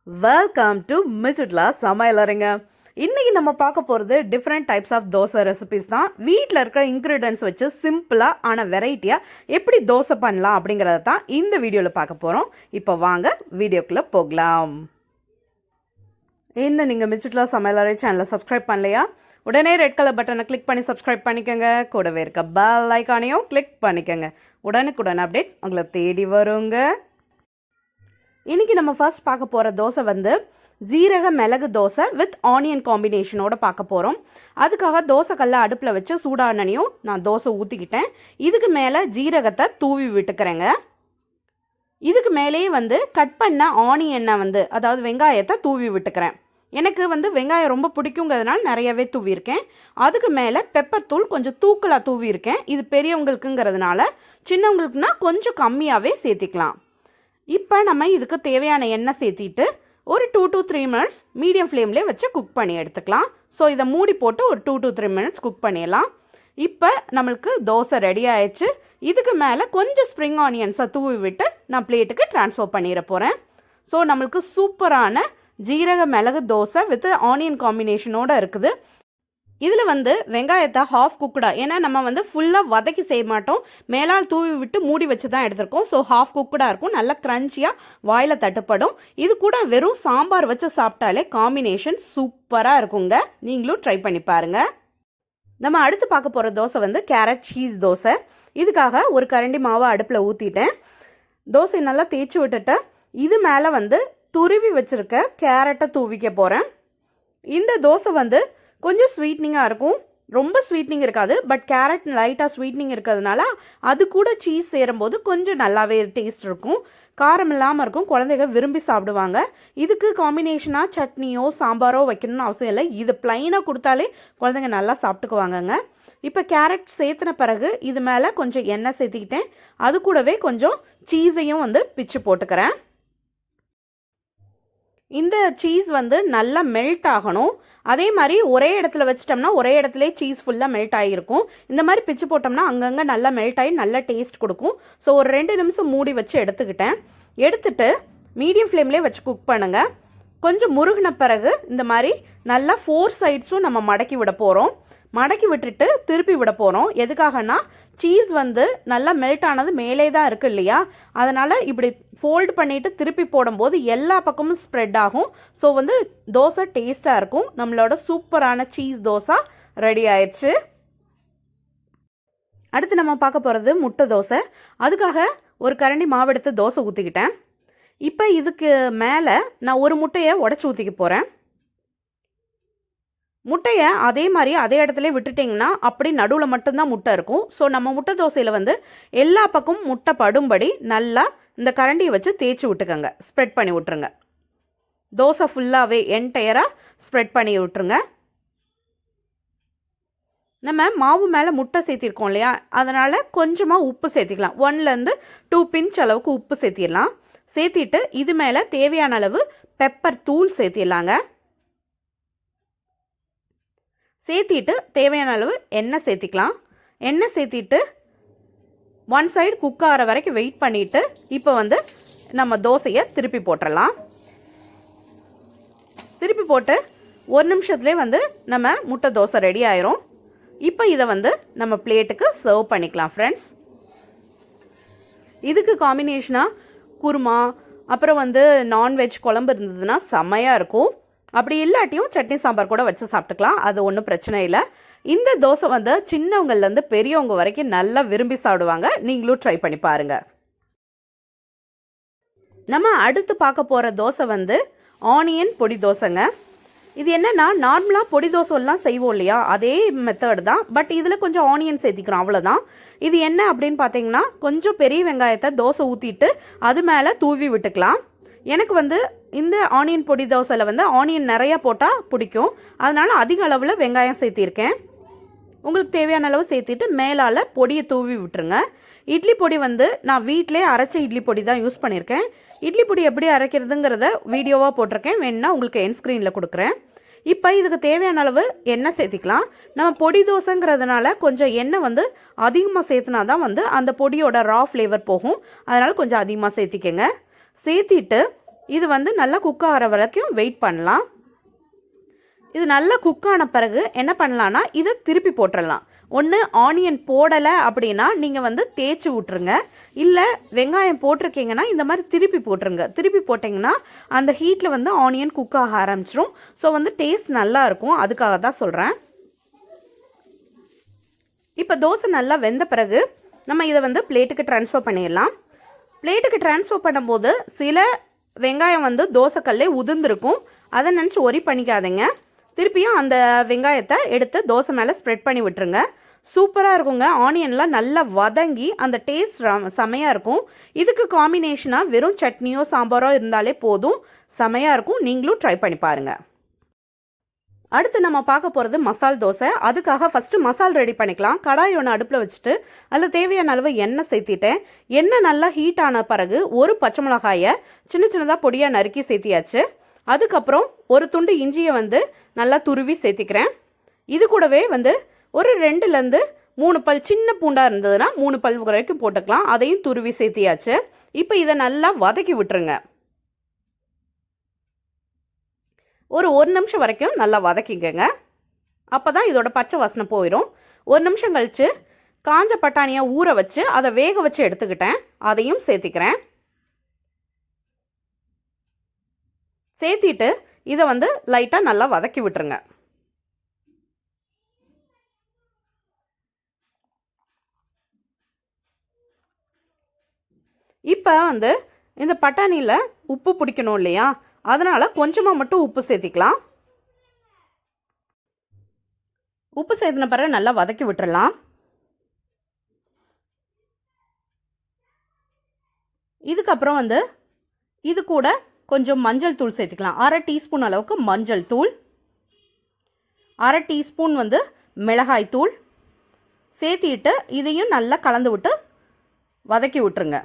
Welcome to மிச்சுட்லா சமையலறைங்க. இன்னைக்கு நம்ம பார்க்க போகிறது different types of dosa recipes தான். வீட்டில் இருக்கிற இன்க்ரீடியன்ஸ் வச்சு சிம்பிளாக ஆனால் வெரைட்டியாக எப்படி தோசை பண்ணலாம் அப்படிங்கிறத தான் இந்த வீடியோவில் பார்க்க போகிறோம். இப்போ வாங்க வீடியோக்குள்ளே போகலாம். இன்னும் நீங்கள் மிச்சுட்லா சமையலறை சேனலை சப்ஸ்கிரைப் பண்ணலையா? உடனே ரெட் கலர் பட்டனை கிளிக் பண்ணி சப்ஸ்கிரைப் பண்ணிக்கோங்க. கூடவே இருக்க பெல் ஐக்கானையும் கிளிக் பண்ணிக்கோங்க. உடனுக்குடன் அப்டேட்ஸ் உங்களை தேடி வருங்க. இன்றைக்கி நம்ம ஃபர்ஸ்ட் பார்க்க போகிற தோசை வந்து ஜீரக மிளகு தோசை வித் ஆனியன் காம்பினேஷனோட பார்க்க போகிறோம். அதுக்காக தோசை கல்லை அடுப்பில் வச்சு சூடானனையும் நான் தோசை ஊற்றிக்கிட்டேன். இதுக்கு மேலே ஜீரகத்தை தூவி விட்டுக்கிறேங்க. இதுக்கு மேலேயே வந்து கட் பண்ண ஆனியனை வந்து அதாவது வெங்காயத்தை தூவி விட்டுக்கிறேன். எனக்கு வந்து வெங்காயம் ரொம்ப பிடிக்குங்கிறதுனால நிறையவே தூவியிருக்கேன். அதுக்கு மேலே பெப்பர் தூள் கொஞ்சம் தூக்கலாக தூவியிருக்கேன். இது பெரியவங்களுக்குங்கிறதுனால, சின்னவங்களுக்குனா கொஞ்சம் கம்மியாகவே சேர்த்திக்கலாம். இப்போ நம்ம இதுக்கு தேவையான எண்ணெய் சேர்த்திட்டு ஒரு 2 to 3 minutes மீடியம் ஃப்ளேம்லேயே வச்சு குக் பண்ணி எடுத்துக்கலாம். ஸோ இதை மூடி போட்டு ஒரு 2 to 3 minutes குக் பண்ணிடலாம். இப்போ நம்மளுக்கு தோசை ரெடி ஆயிடுச்சு. இதுக்கு மேலே கொஞ்சம் ஸ்ப்ரிங் ஆனியன்ஸை தூவி விட்டு நான் பிளேட்டுக்கு ட்ரான்ஸ்ஃபர் பண்ணிட போகிறேன். ஸோ நம்மளுக்கு சூப்பரான ஜீரக மிளகு தோசை வித் ஆனியன் காம்பினேஷனோடு இருக்குது. இதில் வந்து வெங்காயத்தை ஹாஃப் குக்குடாக, ஏன்னா நம்ம வந்து ஃபுல்லாக வதக்கி செய்ய மாட்டோம், மேலால் தூவி விட்டு மூடி வச்சு தான் எடுத்திருக்கோம். ஸோ ஹாஃப் குக்குடாக இருக்கும், நல்லா க்ரன்ச்சியாக வாயில் தட்டுப்படும். இது கூட வெறும் சாம்பார் வச்சு சாப்பிட்டாலே காம்பினேஷன் சூப்பராக இருக்குங்க. நீங்களும் ட்ரை பண்ணி பாருங்கள். நம்ம அடுத்து பார்க்க போகிற தோசை வந்து கேரட் சீஸ் தோசை. இதுக்காக ஒரு கரண்டி மாவை அடுப்பில் ஊற்றிட்டேன். தோசை நல்லா தேய்ச்சி விட்டுட்டு இது மேலே வந்து துருவி வச்சுருக்க கேரட்டை தூவிக்க போகிறேன். இந்த தோசை வந்து கொஞ்சம் ஸ்வீட்னிங்காக இருக்கும், ரொம்ப ஸ்வீட்னிங் இருக்காது. பட் கேரட் லைட்டாக ஸ்வீட்னிங் இருக்கிறதுனால அது கூட சீஸ் சேரும்போது கொஞ்சம் நல்லாவே டேஸ்ட் இருக்கும், காரம் இல்லாமல் இருக்கும். குழந்தைங்க விரும்பி சாப்பிடுவாங்க. இதுக்கு காம்பினேஷனாக சட்னியோ சாம்பாரோ வைக்கணும்னு அவசியம் இல்லை. இது ப்ளைனாக கொடுத்தாலே குழந்தைங்க நல்லா சாப்பிட்டுக்குவாங்கங்க. இப்போ கேரட் சேர்த்துன பிறகு இது மேலே கொஞ்சம் எண்ணெய் சேர்த்திக்கிட்டேன். அது கூடவே கொஞ்சம் சீஸையும் வந்து பிச்சு போட்டுக்கிறேன். இந்த சீஸ் வந்து நல்லா மெல்ட் ஆகணும். அதே மாதிரி ஒரே இடத்துல வச்சிட்டோம்னா ஒரே இடத்துல சீஸ் ஃபுல்லாக மெல்ட் ஆகிருக்கும். இந்த மாதிரி பிச்சு போட்டோம்னா அங்கங்கே நல்லா மெல்ட் ஆகி நல்லா டேஸ்ட் கொடுக்கும். ஸோ ஒரு 2 நிமிஷம் மூடி வச்சு எடுத்துட்டு மீடியம் ஃப்ளேம்லேயே வச்சு குக் பண்ணுங்கள். கொஞ்சம் முருகின பிறகு இந்த மாதிரி நல்லா 4 சைட்ஸும் நம்ம மடக்கி விட போகிறோம். மடக்கி விட்டுட்டு திருப்பி விட போகிறோம். எதுக்காகனா சீஸ் வந்து நல்லா மெல்ட் ஆனது மேலே தான் இருக்குது இல்லையா, அதனால் இப்படி ஃபோல்டு பண்ணிவிட்டு திருப்பி போடும்போது எல்லா பக்கமும் ஸ்ப்ரெட் ஆகும். ஸோ வந்து தோசை டேஸ்ட்டாக இருக்கும். நம்மளோட சூப்பரான சீஸ் தோசை ரெடி ஆயிடுச்சு. அடுத்து நம்ம பார்க்க போகிறது முட்டை தோசை. அதுக்காக ஒரு கரண்டி மாவு எடுத்து தோசை ஊற்றிக்கிட்டேன். இப்போ இதுக்கு மேலே நான் ஒரு முட்டையை உடச்சி ஊற்றிக்க போகிறேன். முட்டையை அதே மாதிரி அதே இடத்துல விட்டுட்டிங்கன்னா அப்படி நடுவில் மட்டும்தான் முட்டை இருக்கும். ஸோ நம்ம முட்டை தோசையில் வந்து எல்லா பக்கமும் முட்டை படும்படி நல்லா இந்த கரண்டியை வச்சு தேய்ச்சி விட்டுக்கோங்க. ஸ்ப்ரெட் பண்ணி விட்டுருங்க. தோசை ஃபுல்லாகவே என்டையராக ஸ்ப்ரெட் பண்ணி விட்டுருங்க. நம்ம மாவு மேலே முட்டை சேர்த்திருக்கோம் இல்லையா, அதனால் கொஞ்சமாக உப்பு சேர்த்திக்கலாம். 1 to 2 பிஞ்ச் அளவுக்கு உப்பு சேர்த்திடலாம். சேர்த்திட்டு இது மேலே தேவையான அளவு பெப்பர் தூள் சேர்த்திடலாங்க. சேர்த்திட்டு தேவையான அளவு எண்ணெய் சேர்த்திக்கலாம். எண்ணெய் சேர்த்திட்டு 1 சைடு குக் ஆகிற வரைக்கும் வெயிட் பண்ணிவிட்டு இப்போ வந்து நம்ம தோசையை திருப்பி போட்டுடலாம். திருப்பி போட்டு 1 நிமிஷத்துலேயே வந்து நம்ம முட்டை தோசை ரெடி ஆயிரும். இப்போ இதை வந்து நம்ம பிளேட்டுக்கு சர்வ் பண்ணிக்கலாம் ஃப்ரெண்ட்ஸ். இதுக்கு காம்பினேஷனாக குருமா அப்புறம் வந்து நான்வெஜ் குழம்பு இருந்ததுன்னா செம்மையாக இருக்கும். அப்படி இல்லாட்டியும் சட்னி சாம்பார் கூட வச்சு சாப்பிட்டுக்கலாம், அது ஒன்றும் பிரச்சனை இல்லை. இந்த தோசை வந்து சின்னவங்கள்லேருந்து பெரியவங்க வரைக்கும் நல்லா விரும்பி சாப்பிடுவாங்க. நீங்களும் ட்ரை பண்ணி பாருங்கள். நம்ம அடுத்து பார்க்க போகிற தோசை வந்து ஆனியன் பொடி தோசைங்க. இது என்னென்னா நார்மலாக பொடி தோசைலாம் செய்வோம் இல்லையா, அதே மெத்தட் தான். பட் இதில் கொஞ்சம் ஆனியன் சேர்த்திக்கிறோம், அவ்வளோதான். இது என்ன அப்படின்னு பார்த்தீங்கன்னா கொஞ்சம் பெரிய வெங்காயத்தை தோசை ஊற்றிட்டு அது மேலே தூவி விட்டுக்கலாம். எனக்கு வந்து இந்த ஆனியன் பொடி தோசையில் வந்து ஆனியன் நிறையா போட்டால் பிடிக்கும், அதனால் அதிக அளவில் வெங்காயம் சேர்த்திருக்கேன். உங்களுக்கு தேவையான அளவு சேர்த்திட்டு மேலால் பொடியை தூவி விட்டுருங்க. இட்லி பொடி வந்து நான் வீட்டிலே அரைச்ச இட்லி பொடி தான் யூஸ் பண்ணியிருக்கேன். இட்லி பொடி எப்படி அரைக்கிறதுங்கிறத வீடியோவாக போட்டிருக்கேன், வேணுன்னா உங்களுக்கு என் ஸ்க்ரீனில் கொடுக்குறேன். இப்போ இதுக்கு தேவையான அளவு எண்ணெய் சேர்த்திக்கலாம். நம்ம பொடி தோசைங்கிறதுனால கொஞ்சம் எண்ணெய் வந்து அதிகமாக சேர்த்துனா தான் வந்து அந்த பொடியோட ரா ஃப்ளேவர் போகும், அதனால் கொஞ்சம் அதிகமாக சேர்த்திக்கங்க. சேர்த்திட்டு இது வந்து நல்லா குக் ஆகிற வரைக்கும் வெயிட் பண்ணலாம். இது நல்லா குக் ஆன பிறகு என்ன பண்ணலான்னா இதை திருப்பி போட்டுடலாம். ஒன்று ஆனியன் போடலை அப்படின்னா நீங்கள் வந்து தேய்ச்சி விட்ருங்க. இல்லை வெங்காயம் போட்டிருக்கீங்கன்னா இந்த மாதிரி திருப்பி போட்டுருங்க. திருப்பி போட்டிங்கன்னா அந்த ஹீட்டில் வந்து ஆனியன் குக் ஆக ஆரம்பிச்சிரும். ஸோ வந்து டேஸ்ட் நல்லா இருக்கும். அதுக்காக தான் சொல்கிறேன். இப்போ தோசை நல்லா வெந்த பிறகு நம்ம இதை வந்து பிளேட்டுக்கு ட்ரான்ஸ்ஃபர் பண்ணிடலாம். பிளேட்டுக்கு ட்ரான்ஸ்ஃபர் பண்ணும்போது சில வெங்காயம் வந்து தோசைக்கல்லே உதிர்ந்துருக்கும். அதை நினச்சி ஒரி பண்ணிக்காதீங்க. திருப்பியும் அந்த வெங்காயத்தை எடுத்து தோசை மேலே ஸ்ப்ரெட் பண்ணி விட்டுருங்க. சூப்பராக இருக்குங்க. ஆனியன்லாம் நல்லா வதங்கி அந்த டேஸ்ட் செமையாக இருக்கும். இதுக்கு காம்பினேஷனாக வெறும் சட்னியோ சாம்பாரோ இருந்தாலே போதும், செமையாக இருக்கும். நீங்களும் ட்ரை பண்ணி பாருங்கள். அடுத்து நம்ம பார்க்க போகிறது மசால் தோசை. அதுக்காக ஃபஸ்ட்டு மசால் ரெடி பண்ணிக்கலாம். கடாய் ஒன்று அடுப்பில் வச்சுட்டு அதில் தேவையான அளவு எண்ணெய் சேர்த்திட்டேன். எண்ணெய் நல்லா ஹீட் ஆன பிறகு ஒரு பச்சை மிளகாயை சின்ன சின்னதாக பொடியாக நறுக்கி சேர்த்தியாச்சு. அதுக்கப்புறம் ஒரு துண்டு இஞ்சியை வந்து நல்லா துருவி சேர்த்திக்கிறேன். இது கூடவே வந்து ஒரு 2லேருந்து 3 பல் சின்ன பூண்டாக இருந்ததுன்னா 3 பல் வரைக்கும் போட்டுக்கலாம். அதையும் துருவி சேர்த்தியாச்சு. இப்போ இதை நல்லா வதக்கி விட்டுருங்க. ஒரு 1 நிமிஷம் வரைக்கும் நல்லா வதக்கிக்கங்க. அப்போ தான் இதோட பச்சை வாசனை போயிடும். 1 நிமிஷம் கழித்து காஞ்ச பட்டாணியாக ஊற வச்சு அதை வேக வச்சு எடுத்துக்கிட்டேன். அதையும் சேர்த்திக்கிறேன். சேர்த்திட்டு இதை வந்து லைட்டாக நல்லா வதக்கி விட்டுருங்க. இப்போ வந்து இந்த பட்டாணியில் உப்பு பிடிக்கணும் இல்லையா, அதனால் கொஞ்சமாக மட்டும் உப்பு சேர்த்திக்கலாம். உப்பு சேர்த்தின பிறகு நல்லா வதக்கி விட்டுறலாம். இதுக்கப்புறம் வந்து இது கூட கொஞ்சம் மஞ்சள் தூள் சேர்த்துக்கலாம். 1/2 டீஸ்பூன் அளவுக்கு மஞ்சள் தூள், 1/2 டீஸ்பூன் வந்து மிளகாய் தூள் சேர்த்திட்டு இதையும் நல்லா கலந்து விட்டு வதக்கி விட்டுருங்க.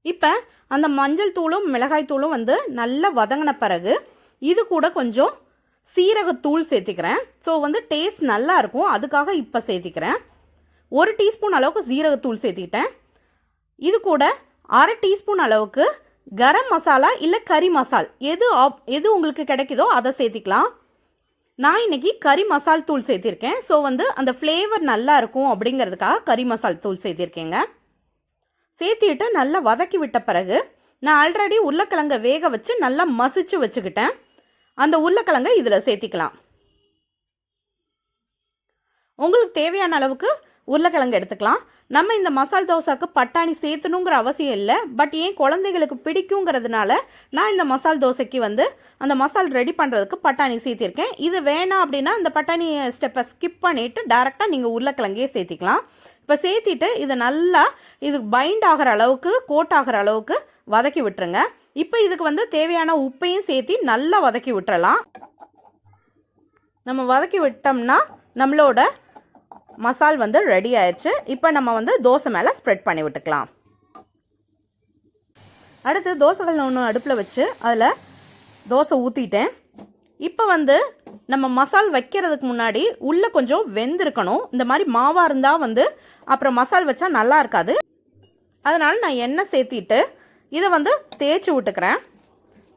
இப்போ அந்த மஞ்சள் தூளும் மிளகாய் தூளும் வந்து நல்லா வதங்கின பிறகு இது கூட கொஞ்சம் சீரகத்தூள் சேர்த்திக்கிறேன். ஸோ வந்து டேஸ்ட் நல்லா இருக்கும். அதுக்காக இப்போ சேர்த்திக்கிறேன். 1 டீஸ்பூன் அளவுக்கு சீரகத்தூள் சேர்த்திக்கிட்டேன். இது கூட 1/2 டீஸ்பூன் அளவுக்கு கரம் மசாலா இல்லை கறி மசால் எது உங்களுக்கு கிடைக்குதோ அதை சேர்த்திக்கலாம். நான் இன்னைக்கு கறி மசால் தூள் சேர்த்திருக்கேன். ஸோ வந்து அந்த ஃப்ளேவர் நல்லா இருக்கும் அப்படிங்கிறதுக்காக கறி மசால் தூள் சேர்த்திருக்கேங்க. சேர்த்திட்டு நல்லா வதக்கி விட்ட பிறகு நான் ஆல்ரெடி உருளைக்கிழங்கை வேக வச்சு நல்லா மசிச்சு வச்சுக்கிட்டேன். அந்த உருளைக்கிழங்கை இதில் சேர்த்திக்கலாம். உங்களுக்கு தேவையான அளவுக்கு உருளைக்கிழங்கு எடுத்துக்கலாம். நம்ம இந்த மசால் தோசாக்கு பட்டாணி சேர்த்தணுங்கிற அவசியம் இல்லை. பட் ஏன் குழந்தைகளுக்கு பிடிக்குங்கிறதுனால நான் இந்த மசால் தோசைக்கு வந்து அந்த மசால் ரெடி பண்ணுறதுக்கு பட்டாணி சேர்த்திருக்கேன். இது வேணாம் அப்படின்னா இந்த பட்டாணி ஸ்டெப்பை ஸ்கிப் பண்ணிவிட்டு டேரெக்டாக நீங்கள் உருளைக்கிழங்கே சேர்த்திக்கலாம். இப்போ சேர்த்திட்டு இதை நல்லா இது பைண்ட் ஆகிற அளவுக்கு கோட் ஆகிற அளவுக்கு வதக்கி விட்டுருங்க. இப்போ இதுக்கு வந்து தேவையான உப்பையும் சேர்த்தி நல்லா வதக்கி விட்டுறலாம். நம்ம வதக்கி விட்டோம்னா நம்மளோட மசால் வந்து ரெடி ஆயிடுச்சு. இப்போ நம்ம வந்து தோசை மேலே ஸ்ப்ரெட் பண்ணி விட்டுக்கலாம். அடுத்து தோசைகள் ஒன்று அடுப்பில் வச்சு அதில் தோசை ஊற்றிட்டேன். இப்போ வந்து நம்ம மசால் வைக்கிறதுக்கு முன்னாடி உள்ளே கொஞ்சம் வெந்திருக்கணும். இந்த மாதிரி மாவாக இருந்தால் வந்து அப்புறம் மசால் வச்சா நல்லா இருக்காது. அதனால் நான் எண்ணெய் சேர்த்திட்டு இதை வந்து தேய்ச்சி விட்டுக்கிறேன்.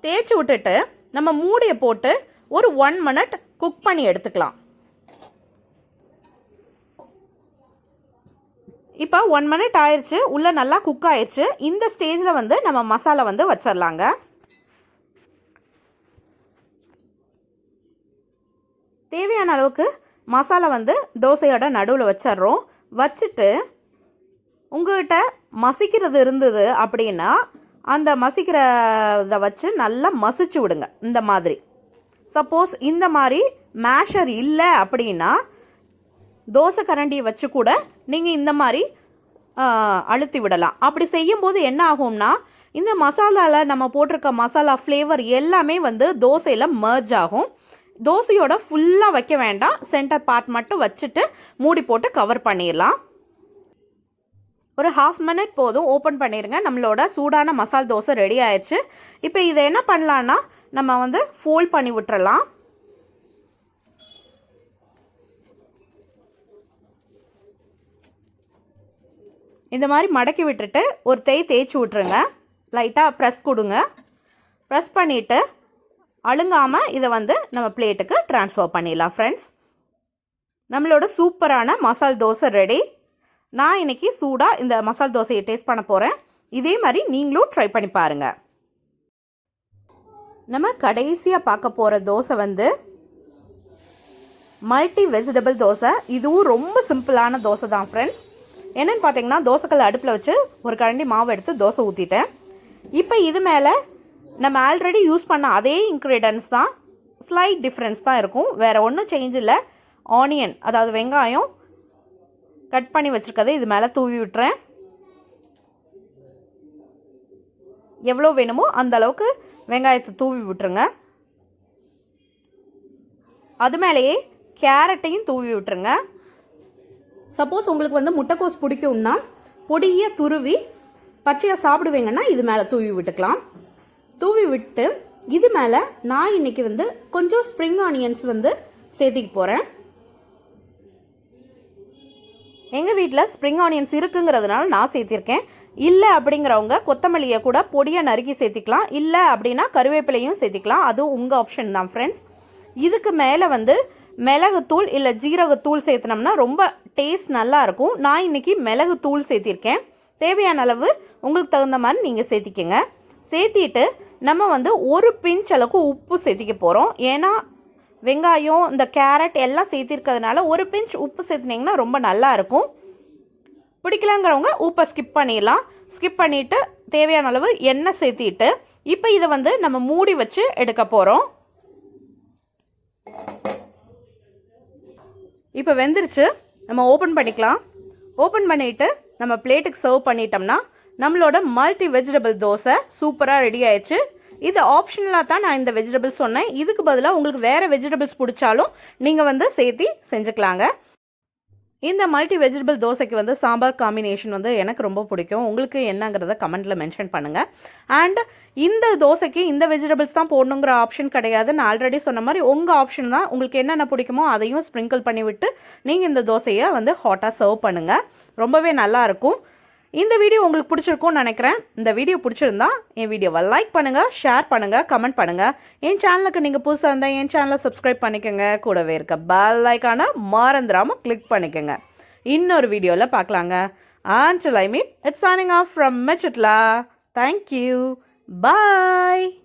தேய்ச்சி விட்டுட்டு நம்ம மூடியை போட்டு ஒரு 1 மினிட் குக் பண்ணி எடுத்துக்கலாம். இப்போ 1 மினிட் ஆயிடுச்சு. உள்ளே நல்லா குக் ஆயிடுச்சு. இந்த ஸ்டேஜில் வந்து நம்ம மசாலா வந்து வச்சிடலாங்க. தேவையான அளவுக்கு மசாலா வந்து தோசையோட நடுவில் வச்சிட்றோம். வச்சுட்டு உங்கள்கிட்ட மசிக்கிறது இருந்தது அப்படின்னா அந்த மசிக்கிறத வச்சு நல்லா மசிச்சு விடுங்க. இந்த மாதிரி சப்போஸ் இந்த மாதிரி மேஷர் இல்லை அப்படின்னா தோசை கரண்டியை வச்சு கூட நீங்கள் இந்த மாதிரி அழுத்தி விடலாம். அப்படி செய்யும்போது என்ன ஆகும்னா இந்த மசாலாவில் நம்ம போட்டிருக்க மசாலா ஃப்ளேவர் எல்லாமே வந்து தோசையில் மர்ஜ் ஆகும். தோசையோட ஃபுல்லாக வைக்க வேண்டாம், சென்டர் பார்ட் மட்டும் வச்சுட்டு மூடி போட்டு கவர் பண்ணிடலாம். ஒரு 1/2 மினிட் போதும். ஓப்பன் பண்ணிடுங்க. நம்மளோட சூடான மசால் தோசை ரெடி ஆயிடுச்சு. இப்போ இதை என்ன பண்ணலான்னா நம்ம வந்து ஃபோல்ட் பண்ணி விட்டுறலாம். இந்த மாதிரி மடக்கி விட்டுட்டு ஒரு தேய்ச்சி விட்ருங்க. லைட்டாக ப்ரெஸ் கொடுங்க. ப்ரெஸ் பண்ணிவிட்டு அழுங்காமல் இதை வந்து நம்ம பிளேட்டுக்கு ட்ரான்ஸ்ஃபர் பண்ணிடலாம் ஃப்ரெண்ட்ஸ். நம்மளோட சூப்பரான மசால் தோசை ரெடி. நான் இன்றைக்கி சூடாக இந்த மசால் தோசையை டேஸ்ட் பண்ண போகிறேன். இதே மாதிரி நீங்களும் ட்ரை பண்ணி பாருங்கள். நம்ம கடைசியாக பார்க்க போகிற தோசை வந்து மல்டி வெஜிடபிள் தோசை. இதுவும் ரொம்ப சிம்பிளான தோசை தான் ஃப்ரெண்ட்ஸ். என்னென்னு பார்த்தீங்கன்னா, தோசைக்கல் அடுப்பில் வச்சு ஒரு கரண்டி மாவு எடுத்து தோசை ஊற்றிட்டேன். இப்போ இது மேலே நம்ம ஆல்ரெடி யூஸ் பண்ண அதே இன்க்ரீடியன்ஸ் தான், ஸ்லைட் டிஃப்ரென்ஸ் தான் இருக்கும், வேறு ஒன்றும் சேஞ்ச் இல்லை. ஆனியன், அதாவது வெங்காயம் கட் பண்ணி வச்சுருக்கதை இது மேலே தூவி விட்டுறேன். எவ்வளோ வேணுமோ அந்த அளவுக்கு வெங்காயத்தை தூவி விட்டுருங்க. அது மேலேயே கேரட்டையும் தூவி விட்டுருங்க. சப்போஸ் உங்களுக்கு வந்து முட்டைக்கோஸ் பிடிக்கும்னா பொடியை துருவி பச்சையாக சாப்பிடுவீங்கன்னா இது மேலே தூவி விட்டுக்கலாம். தூவி விட்டு இது மேலே நான் இன்றைக்கி வந்து கொஞ்சம் ஸ்ப்ரிங் ஆனியன்ஸ் வந்து சேர்த்திக்க போகிறேன். எங்கள் வீட்டில் ஸ்ப்ரிங் ஆனியன்ஸ் இருக்குங்கிறதுனால நான் சேர்த்திருக்கேன். இல்லை அப்படிங்கிறவங்க கொத்தமல்லியை கூட பொடியை நறுக்கி சேர்த்திக்கலாம். இல்லை அப்படின்னா கருவேப்பிலையும் சேர்த்திக்கலாம். அதுவும் உங்கள் ஆப்ஷன் தான் ஃப்ரெண்ட்ஸ். இதுக்கு மேலே வந்து மிளகுத்தூள் இல்லை ஜீரகத்தூள் சேர்த்தினோம்னா ரொம்ப டேஸ்ட் நல்லாயிருக்கும். நான் இன்றைக்கி மிளகுத்தூள் சேர்த்திருக்கேன். தேவையான அளவு உங்களுக்கு தகுந்த மாதிரி நீங்கள் சேர்த்திக்கங்க. சேர்த்திட்டு நம்ம வந்து ஒரு பிஞ்ச் அளவுக்கு உப்பு சேர்த்திக்க போகிறோம். ஏன்னா வெங்காயம் இந்த கேரட் எல்லாம் சேர்த்திருக்கிறதுனால ஒரு பிஞ்ச் உப்பு சேர்த்துனீங்கன்னா ரொம்ப நல்லா இருக்கும். பிடிக்கலங்கிறவங்க உப்பை ஸ்கிப் பண்ணிடலாம். ஸ்கிப் பண்ணிவிட்டு தேவையான அளவு எண்ணெய் சேர்த்திட்டு இப்போ இதை வந்து நம்ம மூடி வச்சு எடுக்க போகிறோம். இப்போ வெந்துருச்சு, நம்ம ஓப்பன் பண்ணிக்கலாம். ஓப்பன் பண்ணிவிட்டு நம்ம பிளேட்டுக்கு சர்வ் பண்ணிட்டோம்னா நம்மளோட மல்டி வெஜிடபிள் தோசை சூப்பராக ரெடி ஆயிடுச்சு. இது ஆப்ஷனலாக தான் நான் இந்த வெஜிடபிள்ஸ் சொன்னேன். இதுக்கு பதிலாக உங்களுக்கு வேறு வெஜிடபிள்ஸ் பிடிச்சாலும் நீங்கள் வந்து சேர்த்தி செஞ்சுக்கலாங்க. இந்த மல்டி வெஜிடபிள் தோசைக்கு வந்து சாம்பார் காம்பினேஷன் வந்து எனக்கு ரொம்ப பிடிக்கும். உங்களுக்கு என்னங்கிறத கமெண்ட்டில் மென்ஷன் பண்ணுங்கள். அண்ட் இந்த தோசைக்கு இந்த வெஜிடபிள்ஸ் தான் போடணுங்கிற ஆப்ஷன் கிடையாது. நான் ஆல்ரெடி சொன்ன மாதிரி உங்கள் ஆப்ஷன் தான். உங்களுக்கு என்னென்ன பிடிக்குமோ அதையும் ஸ்ப்ரிங்கிள் பண்ணி விட்டு நீங்கள் இந்த தோசையை வந்து ஹாட்டாக சர்வ் பண்ணுங்கள். ரொம்பவே நல்லாயிருக்கும். இந்த வீடியோ உங்களுக்கு பிடிச்சிருக்கும்னு நினைக்கிறேன். இந்த வீடியோ பிடிச்சிருந்தா என் வீடியோவை லைக் பண்ணுங்கள், ஷேர் பண்ணுங்கள், கமெண்ட் பண்ணுங்கள். என் சேனலுக்கு நீங்கள் புதுசாக இருந்தால் என் சேனலை சப்ஸ்கிரைப் பண்ணிக்கோங்க. கூடவே இருக்க பெல் ஐகானை மறந்துடாமல் கிளிக் பண்ணிக்கோங்க. இன்னொரு வீடியோவில் பார்க்கலாங்க. Until I meet, it's signing off from Michutla. Thank you. Bye.